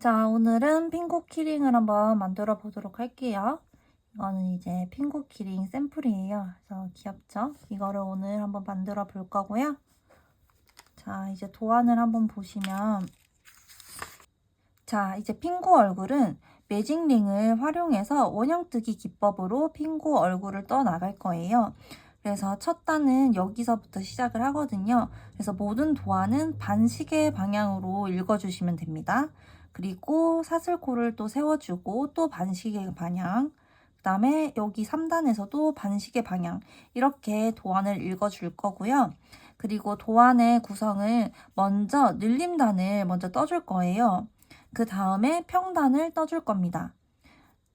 자, 오늘은 핑구 키링을 한번 만들어 보도록 할게요. 이거는 이제 핑구 키링 샘플이에요. 그래서 귀엽죠? 이거를 오늘 한번 만들어 볼 거고요. 자, 이제 도안을 한번 보시면, 자, 이제 핑구 얼굴은 매직링을 활용해서 원형뜨기 기법으로 핑구 얼굴을 떠 나갈 거예요. 그래서 첫 단은 여기서부터 시작을 하거든요. 그래서 모든 도안은 반시계 방향으로 읽어주시면 됩니다. 그리고 사슬코를 또 세워주고 또 반시계 방향, 그 다음에 여기 3단에서도 반시계 방향, 이렇게 도안을 읽어줄 거고요. 그리고 도안의 구성을 먼저 늘림단을 먼저 떠줄 거예요. 그 다음에 평단을 떠줄 겁니다.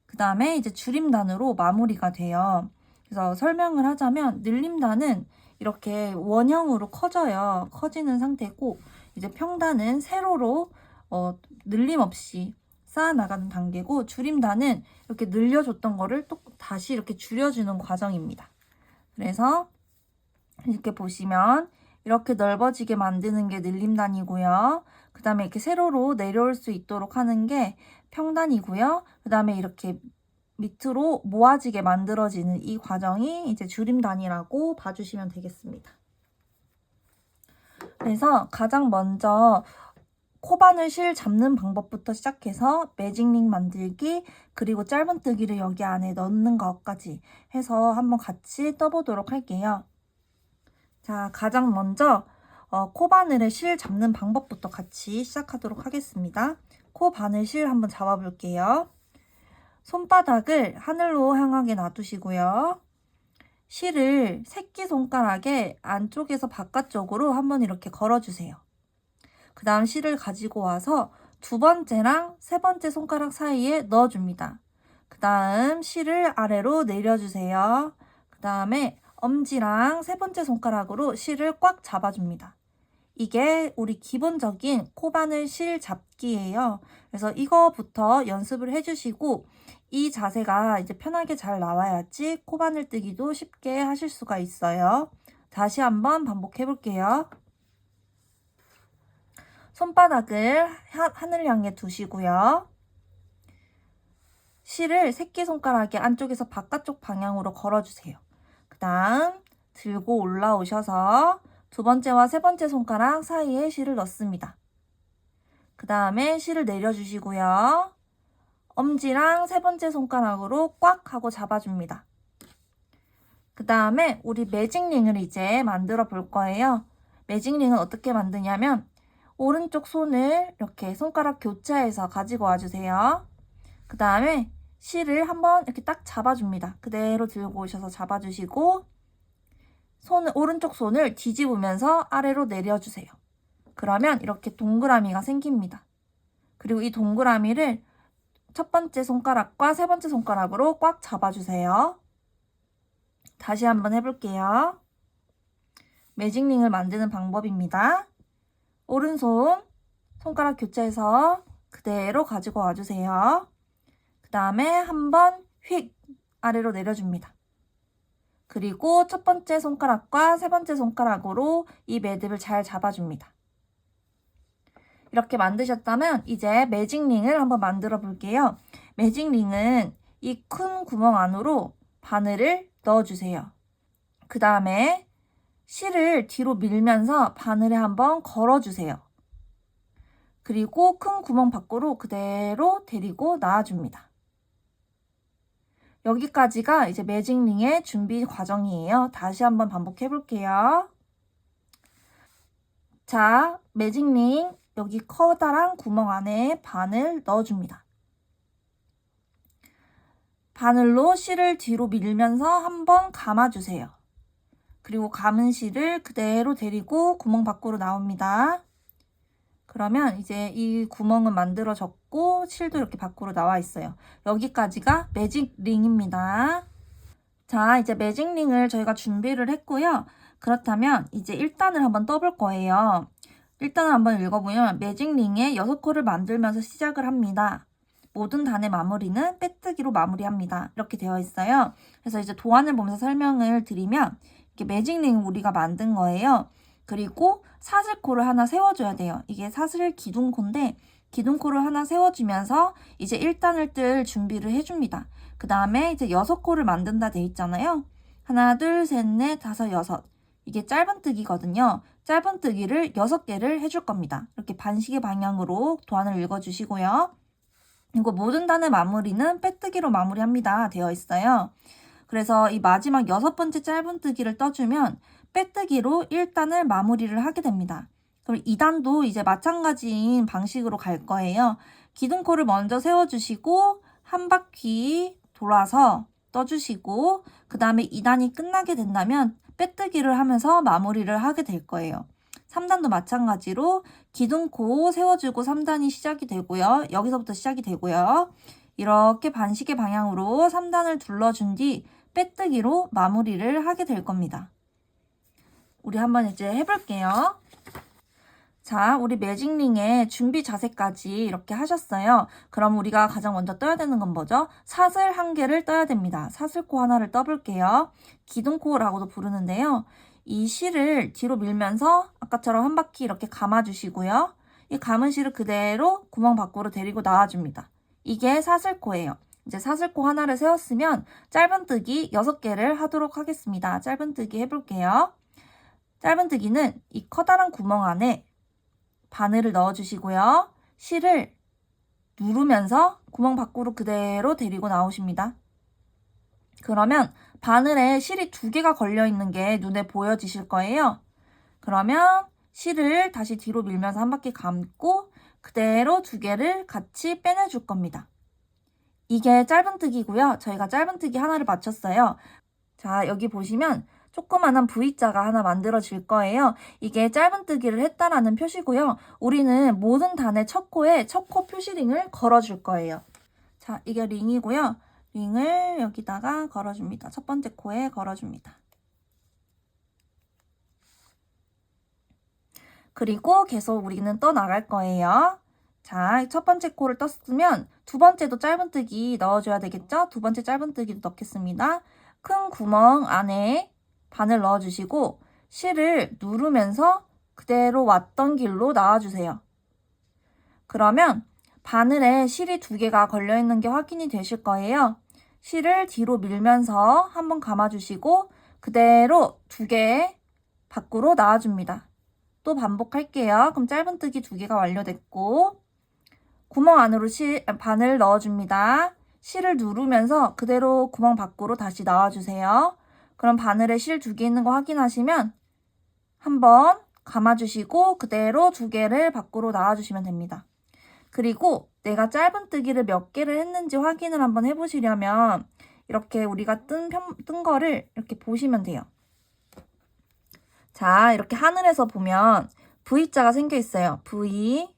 그 다음에 이제 줄임단으로 마무리가 돼요. 그래서 설명을 하자면 늘림단은 이렇게 원형으로 커져요. 커지는 상태고 이제 평단은 세로로 늘림 없이 쌓아나가는 단계고 줄임단은 이렇게 늘려줬던 거를 또 다시 이렇게 줄여주는 과정입니다. 그래서 이렇게 보시면 이렇게 넓어지게 만드는 게 늘림단이고요. 그 다음에 이렇게 세로로 내려올 수 있도록 하는 게 평단이고요. 그 다음에 이렇게 밑으로 모아지게 만들어지는 이 과정이 이제 줄임단이라고 봐주시면 되겠습니다. 그래서 가장 먼저 코바늘 실 잡는 방법부터 시작해서 매직링 만들기, 그리고 짧은뜨기를 여기 안에 넣는 것까지 해서 한번 같이 떠보도록 할게요. 자, 가장 먼저 코바늘의 실 잡는 방법부터 같이 시작하도록 하겠습니다. 코바늘 실 한번 잡아볼게요. 손바닥을 하늘로 향하게 놔두시고요. 실을 새끼손가락에 안쪽에서 바깥쪽으로 한번 이렇게 걸어주세요. 그 다음 실을 가지고 와서 두 번째랑 세 번째 손가락 사이에 넣어줍니다. 그 다음 실을 아래로 내려주세요. 그 다음에 엄지랑 세 번째 손가락으로 실을 꽉 잡아줍니다. 이게 우리 기본적인 코바늘 실 잡기예요. 그래서 이거부터 연습을 해주시고 이 자세가 이제 편하게 잘 나와야지 코바늘 뜨기도 쉽게 하실 수가 있어요. 다시 한번 반복해 볼게요. 손바닥을 하늘 향해 두시고요. 실을 새끼손가락의 안쪽에서 바깥쪽 방향으로 걸어주세요. 그 다음 들고 올라오셔서 두 번째와 세 번째 손가락 사이에 실을 넣습니다. 그 다음에 실을 내려주시고요. 엄지랑 세 번째 손가락으로 꽉 하고 잡아줍니다. 그 다음에 우리 매직링을 이제 만들어 볼 거예요. 매직링은 어떻게 만드냐면 오른쪽 손을 이렇게 손가락 교차해서 가지고 와주세요. 그 다음에 실을 한번 이렇게 딱 잡아줍니다. 그대로 들고 오셔서 잡아주시고 오른쪽 손을 뒤집으면서 아래로 내려주세요. 그러면 이렇게 동그라미가 생깁니다. 그리고 이 동그라미를 첫 번째 손가락과 세 번째 손가락으로 꽉 잡아주세요. 다시 한번 해볼게요. 매직링을 만드는 방법입니다. 오른손 손가락 교차해서 그대로 가지고 와주세요. 그 다음에 한번 휙 아래로 내려줍니다. 그리고 첫 번째 손가락과 세 번째 손가락으로 이 매듭을 잘 잡아줍니다. 이렇게 만드셨다면 이제 매직링을 한번 만들어 볼게요. 매직링은 이 큰 구멍 안으로 바늘을 넣어주세요. 그 다음에 실을 뒤로 밀면서 바늘에 한번 걸어주세요. 그리고 큰 구멍 밖으로 그대로 데리고 나와줍니다. 여기까지가 이제 매직링의 준비 과정이에요. 다시 한번 반복해 볼게요. 자, 매직링 여기 커다란 구멍 안에 바늘 넣어줍니다. 바늘로 실을 뒤로 밀면서 한번 감아주세요. 그리고 감은 실을 그대로 데리고 구멍 밖으로 나옵니다. 그러면 이제 이 구멍은 만들어졌고 실도 이렇게 밖으로 나와 있어요. 여기까지가 매직링입니다. 자, 이제 매직링을 저희가 준비를 했고요. 그렇다면 이제 1단을 한번 떠볼 거예요. 1단을 한번 읽어보면 매직링의 6코를 만들면서 시작을 합니다. 모든 단의 마무리는 빼뜨기로 마무리합니다. 이렇게 되어 있어요. 그래서 이제 도안을 보면서 설명을 드리면 이렇게 매직링을 우리가 만든 거예요. 그리고 사슬코를 하나 세워줘야 돼요. 이게 사슬 기둥코인데 기둥코를 하나 세워주면서 이제 1단을 뜰 준비를 해줍니다. 그 다음에 이제 6코를 만든다 돼 있잖아요. 하나, 둘, 셋, 넷, 다섯, 여섯. 이게 짧은뜨기거든요. 짧은뜨기를 6개를 해줄 겁니다. 이렇게 반시계 방향으로 도안을 읽어주시고요. 그리고 모든 단의 마무리는 빼뜨기로 마무리합니다. 되어 있어요. 그래서 이 마지막 6번째 짧은뜨기를 떠주면 빼뜨기로 1단을 마무리를 하게 됩니다. 그럼 2단도 이제 마찬가지인 방식으로 갈 거예요. 기둥코를 먼저 세워주시고 한 바퀴 돌아서 떠주시고 그 다음에 2단이 끝나게 된다면 빼뜨기를 하면서 마무리를 하게 될 거예요. 3단도 마찬가지로 기둥코 세워주고 3단이 시작이 되고요. 여기서부터 시작이 되고요. 이렇게 반시계 방향으로 3단을 둘러준 뒤 빼뜨기로 마무리를 하게 될 겁니다. 우리 한번 이제 해볼게요. 자, 우리 매직링의 준비 자세까지 이렇게 하셨어요. 그럼 우리가 가장 먼저 떠야 되는 건 뭐죠? 사슬 1개를 떠야 됩니다. 사슬코 하나를 떠볼게요. 기둥코라고도 부르는데요. 이 실을 뒤로 밀면서 아까처럼 한 바퀴 이렇게 감아주시고요. 이 감은 실을 그대로 구멍 밖으로 데리고 나와줍니다. 이게 사슬코예요. 이제 사슬코 하나를 세웠으면 짧은뜨기 6개를 하도록 하겠습니다. 짧은뜨기 해볼게요. 짧은뜨기는 이 커다란 구멍 안에 바늘을 넣어주시고요. 실을 누르면서 구멍 밖으로 그대로 데리고 나오십니다. 그러면 바늘에 실이 2개가 걸려있는 게 눈에 보여지실 거예요. 그러면 실을 다시 뒤로 밀면서 한 바퀴 감고 그대로 2개를 같이 빼내줄 겁니다. 이게 짧은뜨기고요. 저희가 짧은뜨기 하나를 마쳤어요. 자, 여기 보시면 조그만한 V자가 하나 만들어질 거예요. 이게 짧은뜨기를 했다라는 표시고요. 우리는 모든 단의 첫 코에 첫 코 표시링을 걸어줄 거예요. 자, 이게 링이고요. 링을 여기다가 걸어줍니다. 첫 번째 코에 걸어줍니다. 그리고 계속 우리는 떠나갈 거예요. 자, 첫 번째 코를 떴으면 두 번째도 짧은뜨기 넣어줘야 되겠죠? 두 번째 짧은뜨기도 넣겠습니다. 큰 구멍 안에 바늘 넣어주시고 실을 누르면서 그대로 왔던 길로 나와주세요. 그러면 바늘에 실이 2개가 걸려있는 게 확인이 되실 거예요. 실을 뒤로 밀면서 한번 감아주시고 그대로 2개 밖으로 나와줍니다. 또 반복할게요. 그럼 짧은뜨기 2개가 완료됐고 구멍 안으로 바늘 넣어줍니다. 실을 누르면서 그대로 구멍 밖으로 다시 나와주세요. 그럼 바늘에 실 2개 있는 거 확인하시면 한번 감아주시고 그대로 2개를 밖으로 나와주시면 됩니다. 그리고 내가 짧은뜨기를 몇 개를 했는지 확인을 한번 해보시려면 이렇게 우리가 뜬 거를 이렇게 보시면 돼요. 자, 이렇게 하늘에서 보면 V자가 생겨 있어요. V,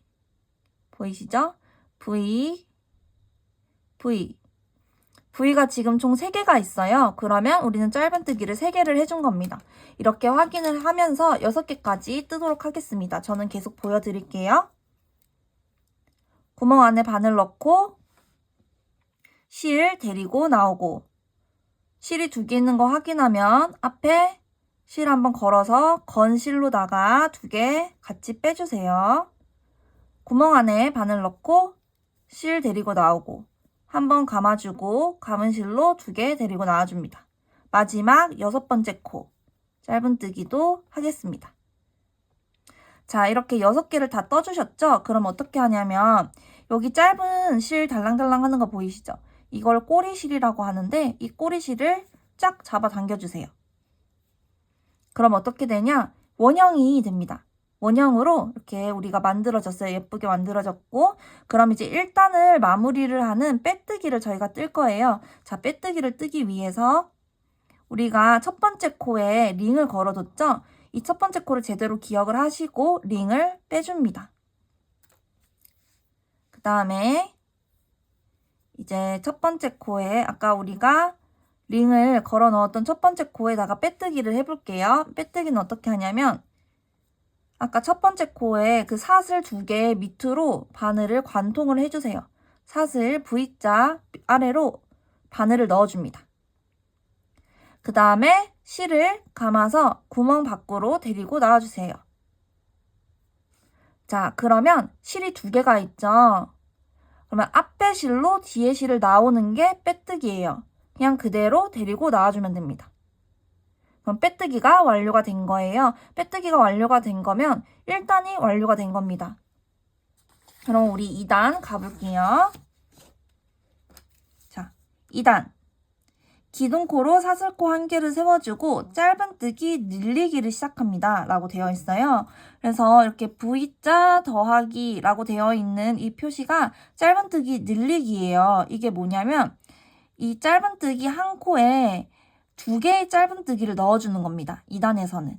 보이시죠? V, V. V가 지금 총 3개가 있어요. 그러면 우리는 짧은뜨기를 3개를 해준 겁니다. 이렇게 확인을 하면서 6개까지 뜨도록 하겠습니다. 저는 계속 보여드릴게요. 구멍 안에 바늘 넣고 실 데리고 나오고 실이 2개 있는 거 확인하면 앞에 실 한번 걸어서 건 실로다가 2개 같이 빼주세요. 구멍 안에 바늘 넣고 실 데리고 나오고 한번 감아주고 감은 실로 2개 데리고 나와줍니다. 마지막 6번째 코 짧은뜨기도 하겠습니다. 자, 이렇게 6개를 다 떠주셨죠? 그럼 어떻게 하냐면 여기 짧은 실 달랑달랑 하는 거 보이시죠? 이걸 꼬리실이라고 하는데 이 꼬리실을 쫙 잡아 당겨주세요. 그럼 어떻게 되냐? 원형이 됩니다. 원형으로 이렇게 우리가 만들어졌어요. 예쁘게 만들어졌고 그럼 이제 1단을 마무리를 하는 빼뜨기를 저희가 뜰 거예요. 자, 빼뜨기를 뜨기 위해서 우리가 첫 번째 코에 링을 걸어뒀죠? 이 첫 번째 코를 제대로 기억을 하시고 링을 빼줍니다. 그 다음에 이제 첫 번째 코에 아까 우리가 링을 걸어 넣었던 첫 번째 코에다가 빼뜨기를 해볼게요. 빼뜨기는 어떻게 하냐면 아까 첫 번째 코에 그 사슬 2개 밑으로 바늘을 관통을 해주세요. 사슬 V자 아래로 바늘을 넣어줍니다. 그 다음에 실을 감아서 구멍 밖으로 데리고 나와주세요. 자, 그러면 실이 두 개가 있죠. 그러면 앞에 실로 뒤에 실을 나오는 게 빼뜨기예요. 그냥 그대로 데리고 나와주면 됩니다. 그럼 빼뜨기가 완료가 된 거예요. 빼뜨기가 완료가 된 거면 1단이 완료가 된 겁니다. 그럼 우리 2단 가볼게요. 자, 2단. 기둥코로 사슬코 한 개를 세워주고 짧은뜨기 늘리기를 시작합니다. 라고 되어 있어요. 그래서 이렇게 V자 더하기 라고 되어 있는 이 표시가 짧은뜨기 늘리기예요. 이게 뭐냐면 이 짧은뜨기 한 코에 두 개의 짧은뜨기를 넣어주는 겁니다. 2단에서는.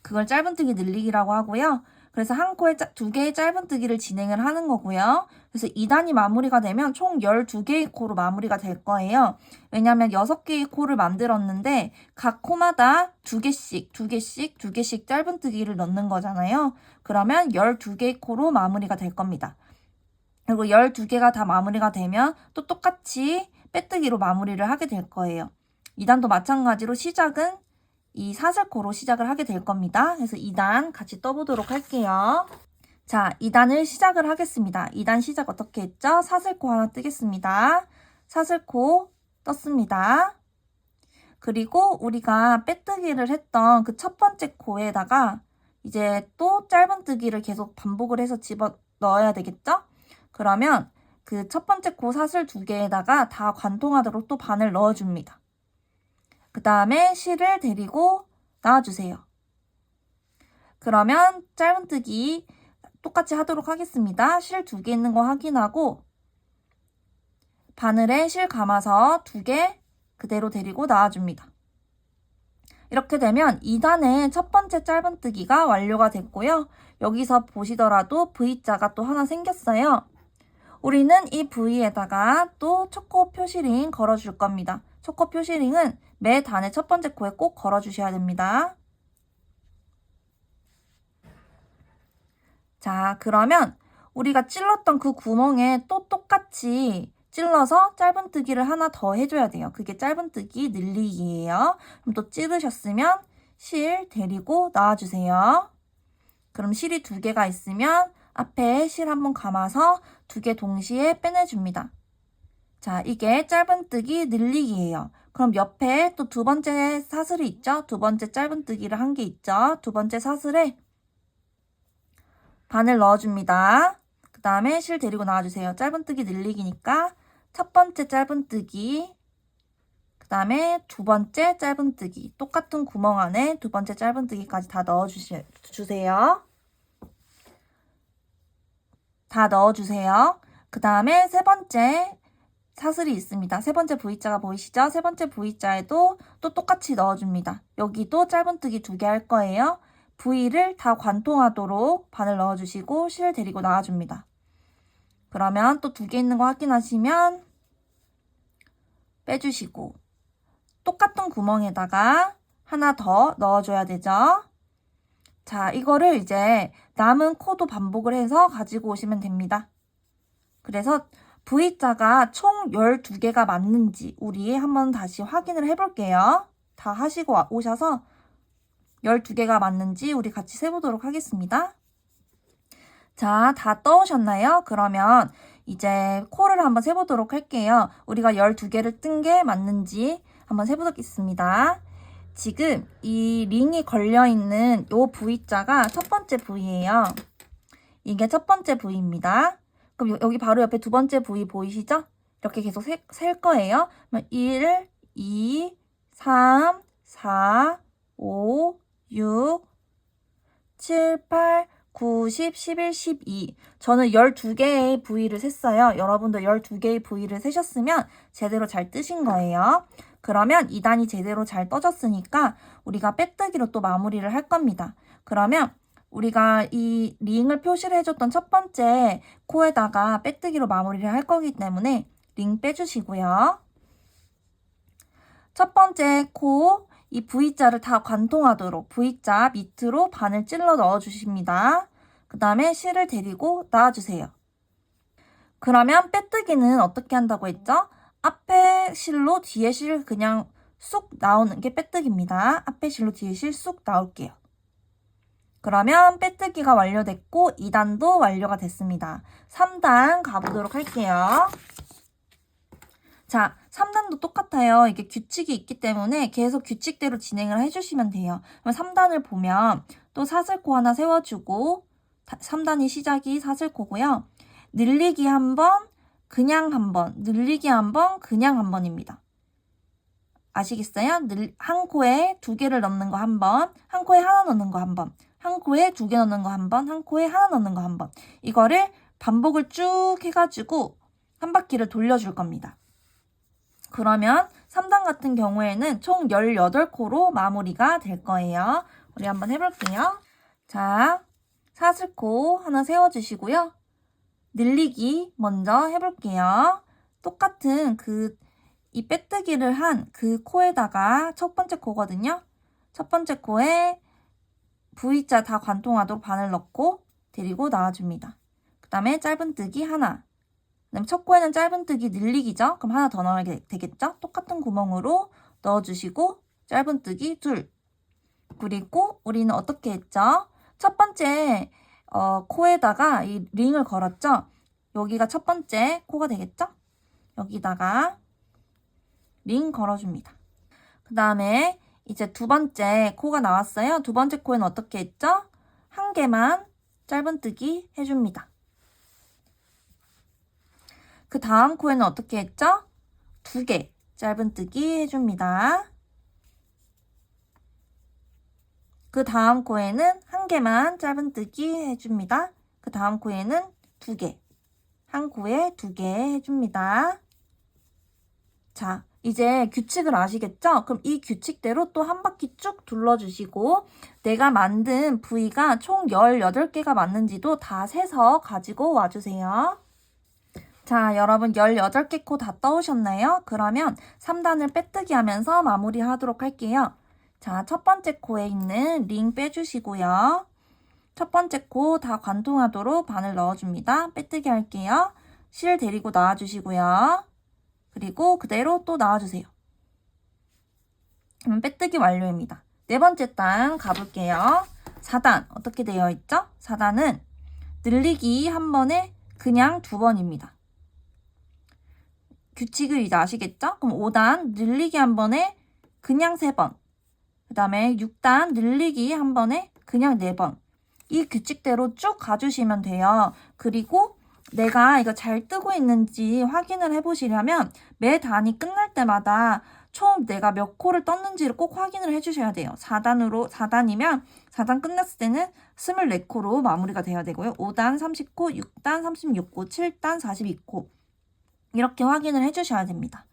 그걸 짧은뜨기 늘리기라고 하고요. 그래서 한 코에 두 개의 짧은뜨기를 진행을 하는 거고요. 그래서 2단이 마무리가 되면 총 12개의 코로 마무리가 될 거예요. 왜냐하면 6개의 코를 만들었는데 각 코마다 2개씩 짧은뜨기를 넣는 거잖아요. 그러면 12개의 코로 마무리가 될 겁니다. 그리고 12개가 다 마무리가 되면 또 똑같이 빼뜨기로 마무리를 하게 될 거예요. 2단도 마찬가지로 시작은 이 사슬코로 시작을 하게 될 겁니다. 그래서 2단 같이 떠보도록 할게요. 자, 2단을 시작을 하겠습니다. 2단 시작 어떻게 했죠? 사슬코 하나 뜨겠습니다. 사슬코 떴습니다. 그리고 우리가 빼뜨기를 했던 그 첫 번째 코에다가 이제 또 짧은뜨기를 계속 반복을 해서 집어 넣어야 되겠죠? 그러면 그 첫 번째 코 사슬 2개에다가 다 관통하도록 또 바늘 넣어줍니다. 그 다음에 실을 데리고 나와주세요. 그러면 짧은뜨기 똑같이 하도록 하겠습니다. 실 2개 있는 거 확인하고 바늘에 실 감아서 2개 그대로 데리고 나와줍니다. 이렇게 되면 2단의 첫 번째 짧은뜨기가 완료가 됐고요. 여기서 보시더라도 V자가 또 하나 생겼어요. 우리는 이 V에다가 또 첫 코 표시링 걸어줄 겁니다. 첫 코 표시링은 매 단의 첫 번째 코에 꼭 걸어주셔야 됩니다. 자, 그러면 우리가 찔렀던 그 구멍에 또 똑같이 찔러서 짧은뜨기를 하나 더 해줘야 돼요. 그게 짧은뜨기 늘리기예요. 그럼 또 찌르셨으면 실 데리고 나와주세요. 그럼 실이 2개가 있으면 앞에 실 한번 감아서 2개 동시에 빼내줍니다. 자, 이게 짧은뜨기 늘리기예요. 그럼 옆에 또 두 번째 사슬이 있죠? 두 번째 짧은뜨기를 한 게 있죠? 두 번째 사슬에 바늘 넣어줍니다. 그 다음에 실 데리고 나와주세요. 짧은뜨기 늘리기니까 첫 번째 짧은뜨기, 그 다음에 두 번째 짧은뜨기, 똑같은 구멍 안에 두 번째 짧은뜨기까지 다 넣어주세요. 다 넣어주세요. 그 다음에 세 번째 사슬이 있습니다. 세 번째 V자가 보이시죠? 세 번째 V자에도 또 똑같이 넣어줍니다. 여기도 짧은뜨기 2개 할 거예요. V를 다 관통하도록 바늘 넣어주시고 실 데리고 나와줍니다. 그러면 또 2개 있는 거 확인하시면 빼주시고 똑같은 구멍에다가 하나 더 넣어줘야 되죠. 자, 이거를 이제 남은 코도 반복을 해서 가지고 오시면 됩니다. 그래서 V자가 총 12개가 맞는지 우리 한번 다시 확인을 해볼게요. 다 하시고 오셔서 12개가 맞는지 우리 같이 세보도록 하겠습니다. 자, 다 떠오셨나요? 그러면 이제 코를 한번 세보도록 할게요. 우리가 12개를 뜬 게 맞는지 한번 세보겠습니다. 지금 이 링이 걸려있는 이 V자가 첫 번째 V예요. 이게 첫 번째 V입니다. 그럼 여기 바로 옆에 두 번째 V 보이시죠? 이렇게 계속 셀 거예요. 1, 2, 3, 4, 5, 6, 7, 8, 9, 10, 11, 12. 저는 12개의 V를 셌어요. 여러분도 12개의 V를 세셨으면 제대로 잘 뜨신 거예요. 그러면 2단이 제대로 잘 떠졌으니까 우리가 빼뜨기로 또 마무리를 할 겁니다. 그러면 우리가 이 링을 표시를 해줬던 첫 번째 코에다가 빼뜨기로 마무리를 할 거기 때문에 링 빼주시고요. 첫 번째 코, 이 V자를 다 관통하도록 V자 밑으로 바늘 찔러 넣어주십니다. 그 다음에 실을 데리고 나와주세요. 그러면 빼뜨기는 어떻게 한다고 했죠? 앞에 실로 뒤에 실 그냥 쑥 나오는 게 빼뜨기입니다. 앞에 실로 뒤에 실 쑥 나올게요. 그러면 빼뜨기가 완료됐고 2단도 완료가 됐습니다. 3단 가보도록 할게요. 자, 3단도 똑같아요. 이게 규칙이 있기 때문에 계속 규칙대로 진행을 해주시면 돼요. 그럼 3단을 보면 또 사슬코 하나 세워주고 3단이 시작이 사슬코고요. 늘리기 한 번, 그냥 한 번, 늘리기 한 번, 그냥 한 번입니다. 아시겠어요? 한 코에 2개를 넣는 거 한 번, 한 코에 하나 넣는 거 한 번, 한 코에 2개 넣는 거 한 번, 한 코에 하나 넣는 거 한 번. 이거를 반복을 쭉 해가지고 한 바퀴를 돌려줄 겁니다. 그러면 3단 같은 경우에는 총 18코로 마무리가 될 거예요. 우리 한번 해볼게요. 자, 사슬코 하나 세워주시고요. 늘리기 먼저 해볼게요. 똑같은 이 빼뜨기를 한 그 코에다가 첫 번째 코거든요. 첫 번째 코에 V자 다 관통하도록 바늘 넣고 데리고 나와줍니다. 그 다음에 짧은뜨기 하나. 그다음에 첫 코에는 짧은뜨기 늘리기죠. 그럼 하나 더 넣어야 되겠죠. 똑같은 구멍으로 넣어주시고 짧은뜨기 둘. 그리고 우리는 어떻게 했죠? 첫 번째 코에다가 이 링을 걸었죠. 여기가 첫 번째 코가 되겠죠. 여기다가 링 걸어줍니다. 그 다음에 이제 두 번째 코가 나왔어요. 두 번째 코에는 어떻게 했죠? 한 개만 짧은뜨기 해줍니다. 그 다음 코에는 어떻게 했죠? 2개 짧은뜨기 해줍니다. 그 다음 코에는 한 개만 짧은뜨기 해줍니다. 그 다음 코에는 2개, 한 코에 2개 해줍니다. 자, 이제 규칙을 아시겠죠? 그럼 이 규칙대로 또 한 바퀴 쭉 둘러주시고 내가 만든 부위가 총 18개가 맞는지도 다 세서 가지고 와주세요. 자, 여러분 18개 코 다 떠오셨나요? 그러면 3단을 빼뜨기 하면서 마무리 하도록 할게요. 자, 첫 번째 코에 있는 링 빼주시고요. 첫 번째 코 다 관통하도록 바늘 넣어줍니다. 빼뜨기 할게요. 실 데리고 나와주시고요. 그리고 그대로 또 나와주세요. 그럼 빼뜨기 완료입니다. 네 번째 단 가볼게요. 4단 어떻게 되어 있죠? 4단은 늘리기 한 번에 그냥 2번입니다. 규칙을 이제 아시겠죠? 그럼 5단 늘리기 한 번에 그냥 3번. 그 다음에 6단 늘리기 한 번에 그냥 4번. 이 규칙대로 쭉 가주시면 돼요. 그리고 내가 이거 잘 뜨고 있는지 확인을 해보시려면 매 단이 끝날 때마다 총 내가 몇 코를 떴는지를 꼭 확인을 해주셔야 돼요. 4단이면 4단 끝났을 때는 24코로 마무리가 돼야 되고요. 5단 30코, 6단 36코, 7단 42코 이렇게 확인을 해주셔야 됩니다.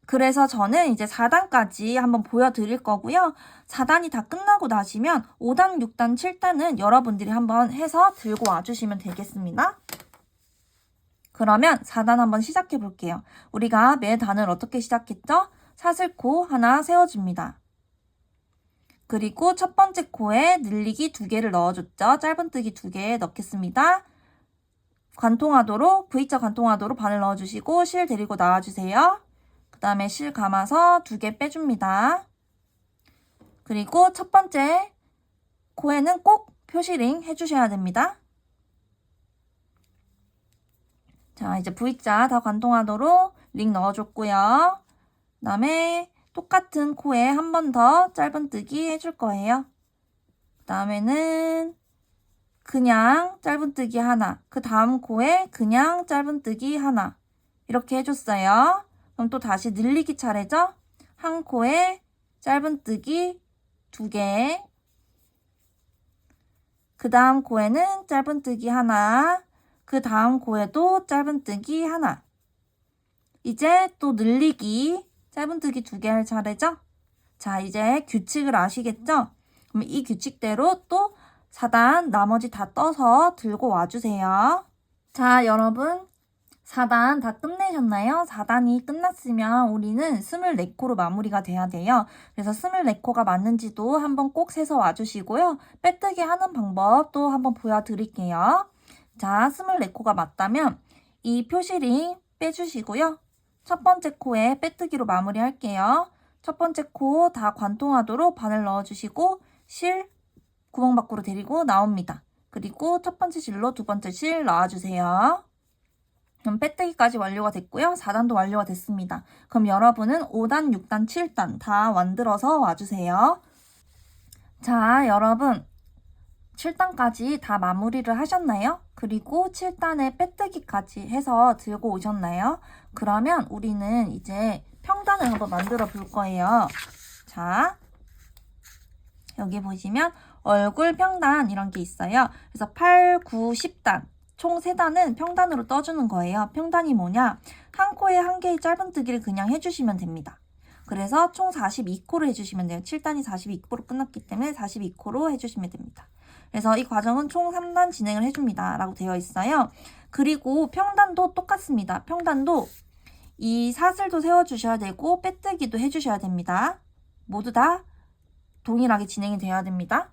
그래서 저는 이제 4단까지 한번 보여드릴 거고요. 4단이 다 끝나고 나시면 5단, 6단, 7단은 여러분들이 한번 해서 들고 와주시면 되겠습니다. 그러면 4단 한번 시작해 볼게요. 우리가 매 단을 어떻게 시작했죠? 사슬코 하나 세워줍니다. 그리고 첫 번째 코에 늘리기 2개를 넣어줬죠. 짧은뜨기 2개 넣겠습니다. 관통하도록, V자 관통하도록 바늘 넣어주시고 실 데리고 나와주세요. 그 다음에 실 감아서 2개 빼줍니다. 그리고 첫 번째 코에는 꼭 표시링 해주셔야 됩니다. 자, 이제 V자 다 관통하도록 링 넣어줬고요. 그 다음에 똑같은 코에 한 번 더 짧은뜨기 해줄 거예요. 그 다음에는 그냥 짧은뜨기 하나, 그 다음 코에 그냥 짧은뜨기 하나 이렇게 해줬어요. 그럼 또 다시 늘리기 차례죠? 한 코에 짧은뜨기 2개, 그 다음 코에는 짧은뜨기 하나, 그 다음 코에도 짧은뜨기 하나. 이제 또 늘리기 짧은뜨기 2개 할 차례죠? 자, 이제 규칙을 아시겠죠? 그럼 이 규칙대로 또 4단 나머지 다 떠서 들고 와주세요. 자, 여러분 4단 다 끝내셨나요? 4단이 끝났으면 우리는 24코로 마무리가 돼야 돼요. 그래서 24코가 맞는지도 한번 꼭 세서 와주시고요. 빼뜨기 하는 방법 또 한번 보여드릴게요. 자, 24코가 맞다면 이 표시링 빼주시고요. 첫 번째 코에 빼뜨기로 마무리할게요. 첫 번째 코 다 관통하도록 바늘 넣어주시고 실 구멍 밖으로 데리고 나옵니다. 그리고 첫 번째 실로 두 번째 실 넣어주세요. 그럼 빼뜨기까지 완료가 됐고요. 4단도 완료가 됐습니다. 그럼 여러분은 5단, 6단, 7단 다 만들어서 와주세요. 자, 여러분 7단까지 다 마무리를 하셨나요? 그리고 7단에 빼뜨기까지 해서 들고 오셨나요? 그러면 우리는 이제 평단을 한번 만들어 볼 거예요. 자, 여기 보시면 얼굴 평단 이런 게 있어요. 그래서 8, 9, 10단 총 3단은 평단으로 떠주는 거예요. 평단이 뭐냐? 한 코에 한 개의 짧은뜨기를 그냥 해주시면 됩니다. 그래서 총 42코를 해주시면 돼요. 7단이 42코로 끝났기 때문에 42코로 해주시면 됩니다. 그래서 이 과정은 총 3단 진행을 해줍니다. 라고 되어 있어요. 그리고 평단도 똑같습니다. 평단도 이 사슬도 세워주셔야 되고 빼뜨기도 해주셔야 됩니다. 모두 다 동일하게 진행이 되어야 됩니다.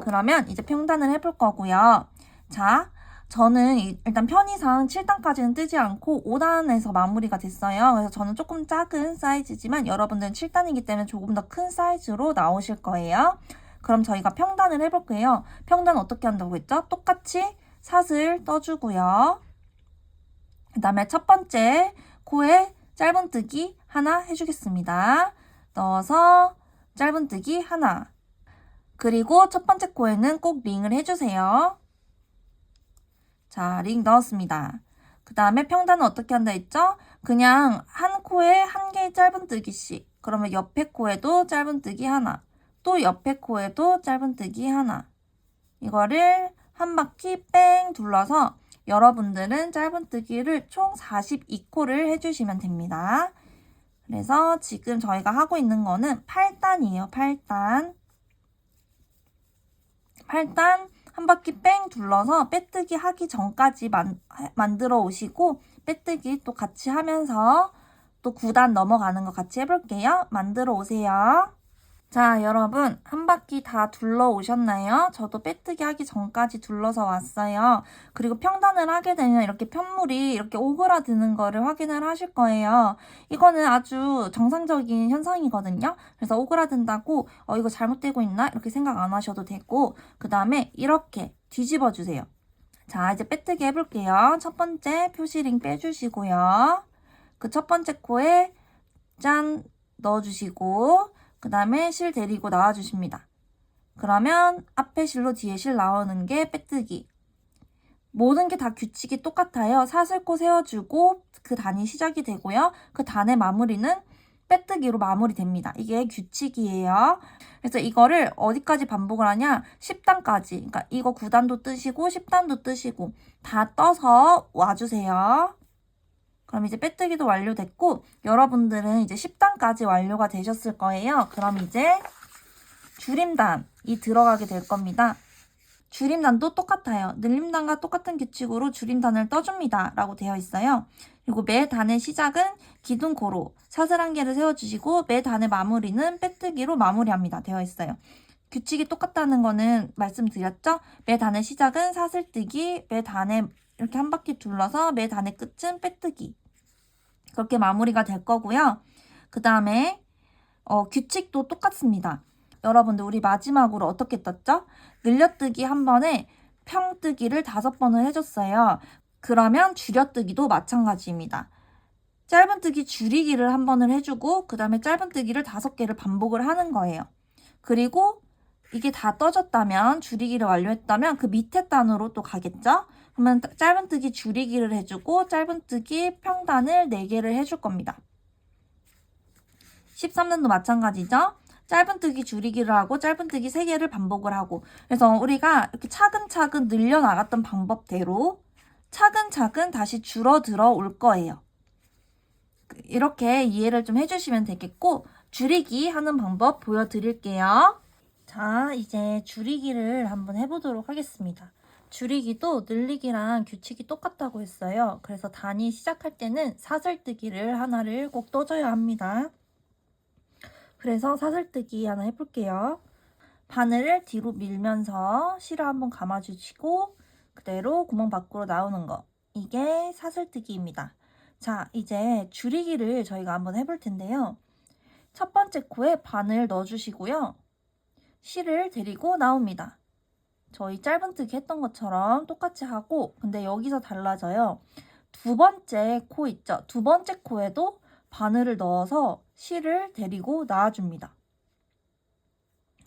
그러면 이제 평단을 해볼 거고요. 자, 저는 일단 편의상 7단까지는 뜨지 않고 5단에서 마무리가 됐어요. 그래서 저는 조금 작은 사이즈지만 여러분들은 7단이기 때문에 조금 더 큰 사이즈로 나오실 거예요. 그럼 저희가 평단을 해볼게요. 평단 어떻게 한다고 했죠? 똑같이 사슬 떠주고요. 그 다음에 첫 번째 코에 짧은뜨기 하나 해주겠습니다. 넣어서 짧은뜨기 하나. 그리고 첫 번째 코에는 꼭 링을 해주세요. 자, 링 넣었습니다. 그 다음에 평단은 어떻게 한다 했죠? 그냥 한 코에 한 개의 짧은뜨기씩. 그러면 옆에 코에도 짧은뜨기 하나. 또 옆에 코에도 짧은뜨기 하나. 이거를 한 바퀴 뺑 둘러서 여러분들은 짧은뜨기를 총 42코를 해주시면 됩니다. 그래서 지금 저희가 하고 있는 거는 8단이에요. 8단. 8단 한 바퀴 뺑 둘러서 빼뜨기 하기 전까지 만들어 오시고 빼뜨기 또 같이 하면서 또 9단 넘어가는 거 같이 해볼게요. 만들어 오세요. 자, 여러분 한 바퀴 다 둘러 오셨나요? 저도 빼뜨기 하기 전까지 둘러서 왔어요. 그리고 평단을 하게 되면 이렇게 편물이 이렇게 오그라드는 거를 확인을 하실 거예요. 이거는 아주 정상적인 현상이거든요. 그래서 오그라든다고 이거 잘못되고 있나? 이렇게 생각 안 하셔도 되고 그 다음에 이렇게 뒤집어 주세요. 자, 이제 빼뜨기 해볼게요. 첫 번째 표시링 빼주시고요. 그 첫 번째 코에 짠 넣어주시고 그 다음에 실 데리고 나와주십니다. 그러면 앞에 실로 뒤에 실 나오는 게 빼뜨기. 모든 게 다 규칙이 똑같아요. 사슬코 세워주고 그 단이 시작이 되고요. 그 단의 마무리는 빼뜨기로 마무리됩니다. 이게 규칙이에요. 그래서 이거를 어디까지 반복을 하냐? 10단까지. 그러니까 이거 9단도 뜨시고 10단도 뜨시고 다 떠서 와주세요. 그럼 이제 빼뜨기도 완료됐고 여러분들은 이제 10단까지 완료가 되셨을 거예요. 그럼 이제 줄임단이 들어가게 될 겁니다. 줄임단도 똑같아요. 늘림단과 똑같은 규칙으로 줄임단을 떠줍니다. 라고 되어 있어요. 그리고 매 단의 시작은 기둥코로 사슬 한 개를 세워주시고 매 단의 마무리는 빼뜨기로 마무리합니다. 되어 있어요. 규칙이 똑같다는 거는 말씀드렸죠? 매 단의 시작은 사슬뜨기, 매 단에 이렇게 한 바퀴 둘러서 매 단의 끝은 빼뜨기. 그렇게 마무리가 될 거고요. 그 다음에 규칙도 똑같습니다. 여러분들 우리 마지막으로 어떻게 떴죠? 늘려뜨기 한 번에 평뜨기를 5번을 해줬어요. 그러면 줄여뜨기도 마찬가지입니다. 짧은뜨기 줄이기를 한 번을 해주고 그 다음에 짧은뜨기를 5개를 반복을 하는 거예요. 그리고 이게 다 떠졌다면 줄이기를 완료했다면 그 밑에 단으로 또 가겠죠? 그러면 짧은뜨기 줄이기를 해주고 짧은뜨기 평단을 4개를 해줄 겁니다. 13단도 마찬가지죠? 짧은뜨기 줄이기를 하고 짧은뜨기 3개를 반복을 하고 그래서 우리가 이렇게 차근차근 늘려나갔던 방법대로 차근차근 다시 줄어들어 올 거예요. 이렇게 이해를 좀 해주시면 되겠고 줄이기 하는 방법 보여드릴게요. 자, 이제 줄이기를 한번 해보도록 하겠습니다. 줄이기도 늘리기랑 규칙이 똑같다고 했어요. 그래서 단위 시작할 때는 사슬뜨기를 하나를 꼭 떠줘야 합니다. 그래서 사슬뜨기 하나 해볼게요. 바늘을 뒤로 밀면서 실을 한번 감아주시고 그대로 구멍 밖으로 나오는 거. 이게 사슬뜨기입니다. 자, 이제 줄이기를 저희가 한번 해볼 텐데요. 첫 번째 코에 바늘 넣어주시고요. 실을 데리고 나옵니다. 저희 짧은뜨기 했던 것처럼 똑같이 하고, 근데 여기서 달라져요. 두 번째 코 있죠? 두 번째 코에도 바늘을 넣어서 실을 데리고 나와줍니다.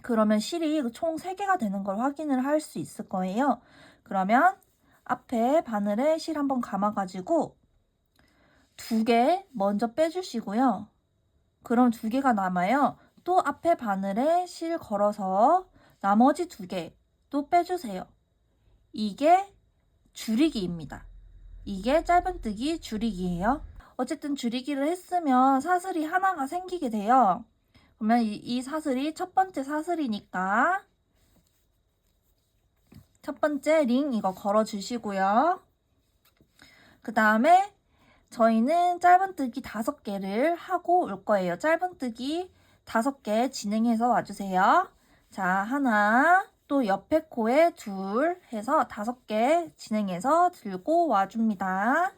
그러면 실이 총 3개가 되는 걸 확인을 할 수 있을 거예요. 그러면 앞에 바늘에 실 한번 감아가지고 2개 먼저 빼주시고요. 그럼 2개가 남아요. 또 앞에 바늘에 실 걸어서 나머지 2개 또 빼주세요. 이게 줄이기입니다. 이게 짧은뜨기 줄이기예요. 어쨌든 줄이기를 했으면 사슬이 하나가 생기게 돼요. 그러면 이 사슬이 첫 번째 사슬이니까 첫 번째 링 이거 걸어주시고요. 그 다음에 저희는 짧은뜨기 5개를 하고 올 거예요. 짧은뜨기 5개 진행해서 와주세요. 자, 하나, 또 옆에 코에 2 해서 5개 진행해서 들고 와줍니다.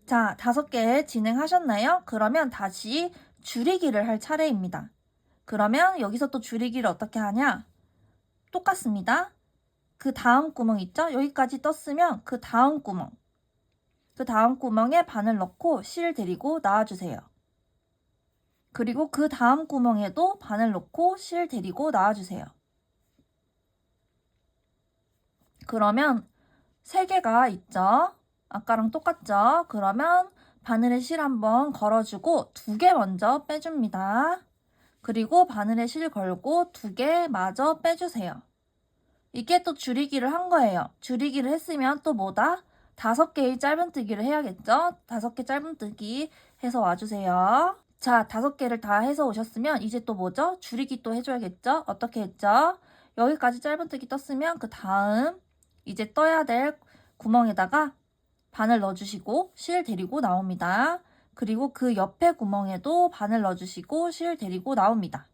자, 5개 진행하셨나요? 그러면 다시 줄이기를 할 차례입니다. 그러면 여기서 또 줄이기를 어떻게 하냐? 똑같습니다. 그 다음 구멍 있죠? 여기까지 떴으면 그 다음 구멍에 바늘 넣고 실 데리고 나와주세요. 그리고 그 다음 구멍에도 바늘 넣고 실 데리고 나와주세요. 그러면 3개가 있죠? 아까랑 똑같죠? 그러면 바늘에 실 한번 걸어주고 2개 먼저 빼줍니다. 그리고 바늘에 실 걸고 2개 마저 빼주세요. 이게 또 줄이기를 한 거예요. 줄이기를 했으면 또 뭐다? 5개의 짧은뜨기를 해야겠죠? 5개 짧은뜨기 해서 와주세요. 자, 5개를 다 해서 오셨으면 이제 또 뭐죠? 줄이기 또 해줘야겠죠? 어떻게 했죠? 여기까지 짧은뜨기 떴으면 그 다음 이제 떠야 될 구멍에다가 바늘 넣어주시고 실 데리고 나옵니다. 그리고 그 옆에 구멍에도 바늘 넣어주시고 실 데리고 나옵니다.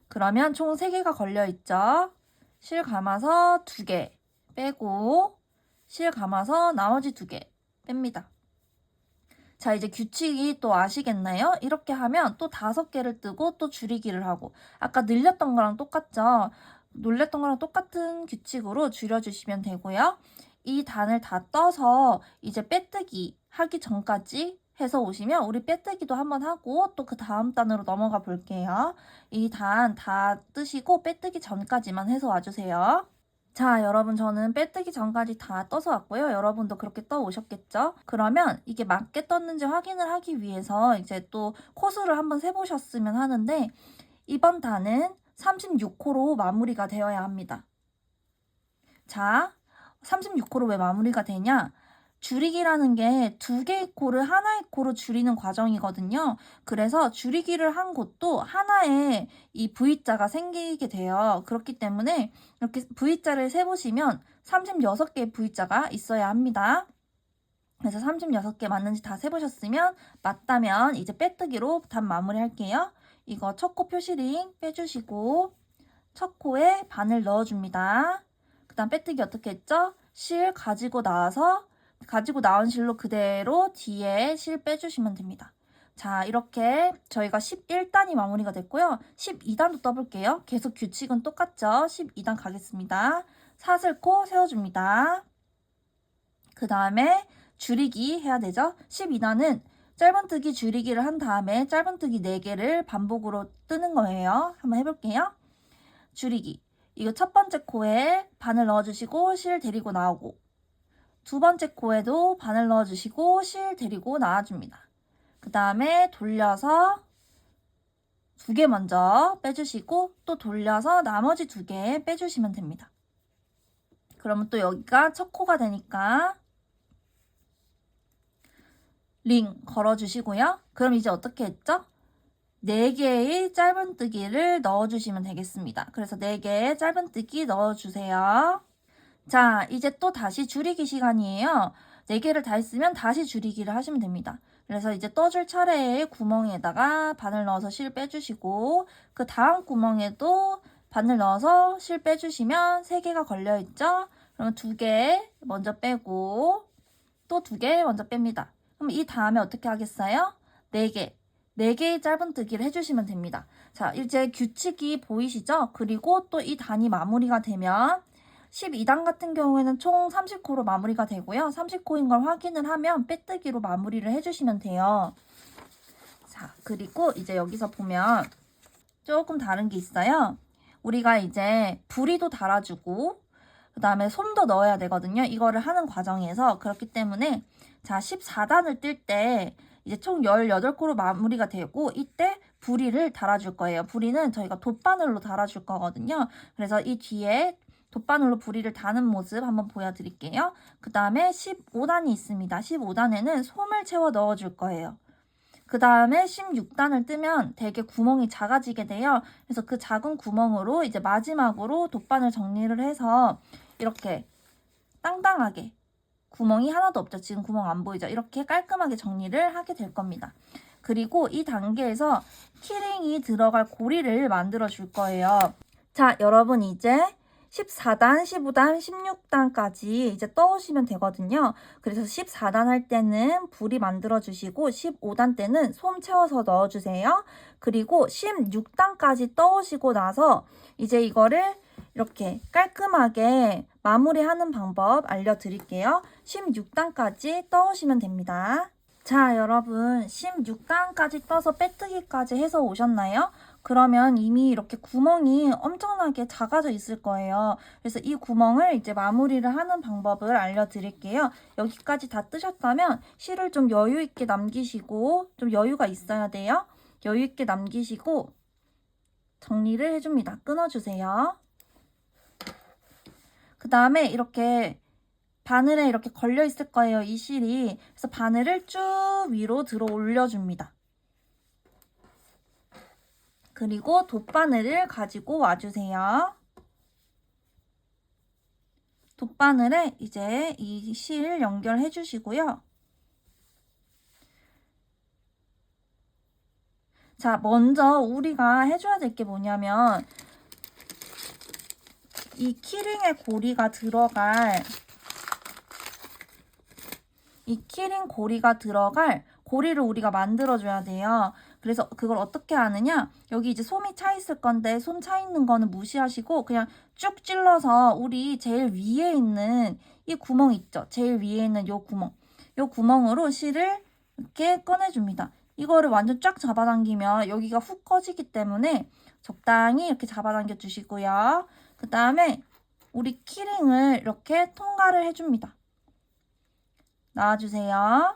그러면 총 3개가 걸려있죠? 실 감아서 2개 빼고 실 감아서 나머지 2개 뺍니다. 자, 이제 규칙이 또 아시겠나요? 이렇게 하면 또 5개를 뜨고 또 줄이기를 하고 아까 늘렸던 거랑 똑같죠? 놀랬던 거랑 똑같은 규칙으로 줄여주시면 되고요. 이 단을 다 떠서 이제 빼뜨기 하기 전까지 해서 오시면 우리 빼뜨기도 한번 하고 또 그 다음 단으로 넘어가 볼게요. 이 단 다 뜨시고 빼뜨기 전까지만 해서 와주세요. 자, 여러분 저는 빼뜨기 전까지 다 떠서 왔고요. 여러분도 그렇게 떠 오셨겠죠? 그러면 이게 맞게 떴는지 확인을 하기 위해서 이제 또 코수를 한번 세보셨으면 하는데 이번 단은 36코로 마무리가 되어야 합니다. 자, 36코로 왜 마무리가 되냐? 줄이기라는 게 2개의 코를 하나의 코로 줄이는 과정이거든요. 그래서 줄이기를 한 곳도 하나의 이 V자가 생기게 돼요. 그렇기 때문에 이렇게 V자를 세보시면 36개의 V자가 있어야 합니다. 그래서 36개 맞는지 다 세보셨으면 맞다면 이제 빼뜨기로 단 마무리 할게요. 이거 첫 코 표시링 빼주시고 첫 코에 바늘 넣어줍니다. 그 다음 빼뜨기 어떻게 했죠? 실 가지고 나와서 가지고 나온 실로 그대로 뒤에 실 빼주시면 됩니다. 자, 이렇게 저희가 11단이 마무리가 됐고요. 12단도 떠볼게요. 계속 규칙은 똑같죠? 12단 가겠습니다. 사슬코 세워줍니다. 그 다음에 줄이기 해야 되죠? 12단은 짧은뜨기 줄이기를 한 다음에 짧은뜨기 4개를 반복으로 뜨는 거예요. 한번 해볼게요. 줄이기. 이거 첫 번째 코에 바늘 넣어주시고 실 데리고 나오고 두 번째 코에도 바늘 넣어주시고 실 데리고 나와줍니다. 그 다음에 돌려서 2개 먼저 빼주시고 또 돌려서 나머지 2개 빼주시면 됩니다. 그러면 또 여기가 첫 코가 되니까 링 걸어주시고요. 그럼 이제 어떻게 했죠? 4개의 짧은뜨기를 넣어주시면 되겠습니다. 그래서 4개의 짧은뜨기 넣어주세요. 자, 이제 또 다시 줄이기 시간이에요. 4개를 다 했으면 다시 줄이기를 하시면 됩니다. 그래서 이제 떠줄 차례에 구멍에다가 바늘 넣어서 실 빼주시고 그 다음 구멍에도 바늘 넣어서 실 빼주시면 3개가 걸려있죠? 그러면 2개 먼저 빼고 또 2개 먼저 뺍니다. 그럼 이 다음에 어떻게 하겠어요? 4개. 4개의 짧은뜨기를 해주시면 됩니다. 자, 이제 규칙이 보이시죠? 그리고 또 이 단이 마무리가 되면 12단 같은 경우에는 총 30코로 마무리가 되고요. 30코인 걸 확인을 하면 빼뜨기로 마무리를 해주시면 돼요. 자, 그리고 이제 여기서 보면 조금 다른 게 있어요. 우리가 이제 부리도 달아주고 그 다음에 솜도 넣어야 되거든요. 이거를 하는 과정에서. 그렇기 때문에 자, 14단을 뜰 때 이제 총 18코로 마무리가 되고 이때 부리를 달아줄 거예요. 부리는 저희가 돗바늘로 달아줄 거거든요. 그래서 이 뒤에 돗바늘로 부리를 다는 모습 한번 보여드릴게요. 그 다음에 15단이 있습니다. 15단에는 솜을 채워 넣어줄 거예요. 그 다음에 16단을 뜨면 되게 구멍이 작아지게 돼요. 그래서 그 작은 구멍으로 이제 마지막으로 돗바늘 정리를 해서 이렇게 땅땅하게 구멍이 하나도 없죠. 지금 구멍 안 보이죠? 이렇게 깔끔하게 정리를 하게 될 겁니다. 그리고 이 단계에서 키링이 들어갈 고리를 만들어 줄 거예요. 자, 여러분 이제 14단, 15단, 16단까지 이제 떠오시면 되거든요. 그래서 14단 할 때는 부리 만들어 주시고 15단 때는 솜 채워서 넣어 주세요. 그리고 16단까지 떠오시고 나서 이제 이거를 이렇게 깔끔하게 마무리하는 방법 알려드릴게요. 16단까지 떠오시면 됩니다. 자, 여러분 16단까지 떠서 빼뜨기까지 해서 오셨나요? 그러면 이미 이렇게 구멍이 엄청나게 작아져 있을 거예요. 그래서 이 구멍을 이제 마무리를 하는 방법을 알려드릴게요. 여기까지 다 뜨셨다면 실을 좀 여유 있게 남기시고, 좀 여유가 있어야 돼요. 여유 있게 남기시고 정리를 해줍니다. 끊어주세요. 그 다음에 이렇게 바늘에 이렇게 걸려 있을 거예요, 이 실이. 그래서 바늘을 쭉 위로 들어 올려줍니다. 그리고 돗바늘을 가지고 와주세요. 돗바늘에 이제 이 실 연결해 주시고요. 자, 먼저 우리가 해줘야 될 게 뭐냐면 이 키링의 고리가 들어갈 고리를 우리가 만들어줘야 돼요. 그래서 그걸 어떻게 하느냐? 여기 이제 솜이 차 있을 건데 솜 차 있는 거는 무시하시고 그냥 쭉 찔러서 우리 제일 위에 있는 이 구멍 있죠? 제일 위에 있는 요 구멍으로 실을 이렇게 꺼내줍니다. 이거를 완전 쫙 잡아당기면 여기가 훅 꺼지기 때문에 적당히 이렇게 잡아당겨 주시고요. 그 다음에 우리 키링을 이렇게 통과를 해줍니다. 나와주세요.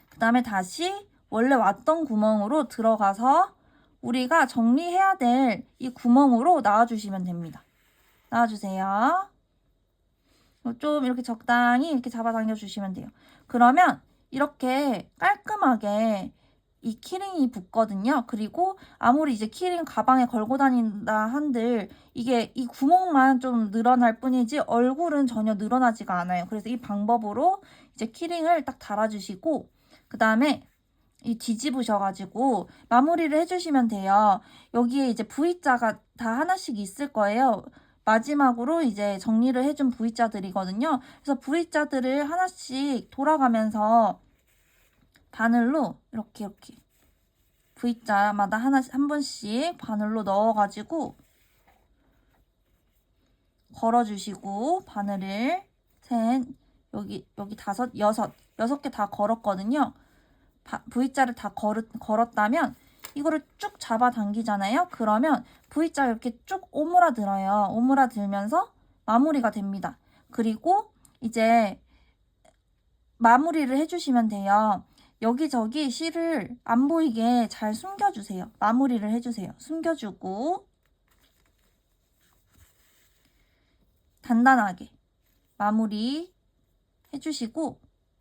그 다음에 다시 원래 왔던 구멍으로 들어가서 우리가 정리해야 될 이 구멍으로 나와주시면 됩니다. 나와주세요. 좀 이렇게 적당히 이렇게 잡아당겨 주시면 돼요. 그러면 이렇게 깔끔하게 이 키링이 붙거든요. 그리고 아무리 이제 키링 가방에 걸고 다닌다 한들 이게 이 구멍만 좀 늘어날 뿐이지 얼굴은 전혀 늘어나지가 않아요. 그래서 이 방법으로 이제 키링을 딱 달아주시고 그 다음에 이 뒤집으셔가지고 마무리를 해주시면 돼요. 여기에 이제 V자가 다 하나씩 있을 거예요. 마지막으로 이제 정리를 해준 V자들이거든요. 그래서 V자들을 하나씩 돌아가면서 바늘로 이렇게 V자마다 한 번씩 바늘로 넣어가지고 걸어주시고 바늘을 여기 6개 다 걸었거든요. V자를 다 걸었다면 이거를 쭉 잡아당기잖아요. 그러면 V자 이렇게 쭉 오므라들어요. 오므라들면서 마무리가 됩니다. 그리고 이제 마무리를 해주시면 돼요. 여기저기 실을 안 보이게 잘 숨겨주세요. 마무리를 해주세요. 숨겨주고 단단하게 마무리 해주시고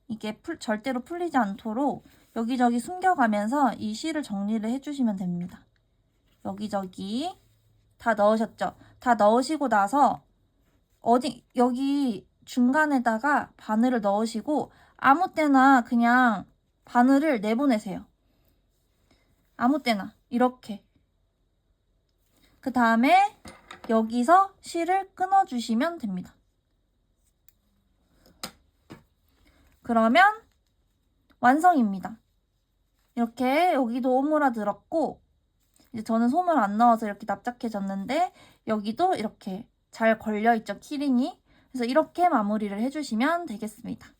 이게 절대로 풀리지 않도록 여기저기 숨겨가면서 이 실을 정리를 해주시면 됩니다. 여기저기 다 넣으셨죠? 다 넣으시고 나서 여기 중간에다가 바늘을 넣으시고 아무 때나 그냥 바늘을 내보내세요. 아무 때나 이렇게. 그 다음에 여기서 실을 끊어주시면 됩니다. 그러면 완성입니다. 이렇게 여기도 오므라들었고 이제 저는 솜을 안 넣어서 이렇게 납작해졌는데 여기도 이렇게 잘 걸려있죠, 키링이. 그래서 이렇게 마무리를 해주시면 되겠습니다.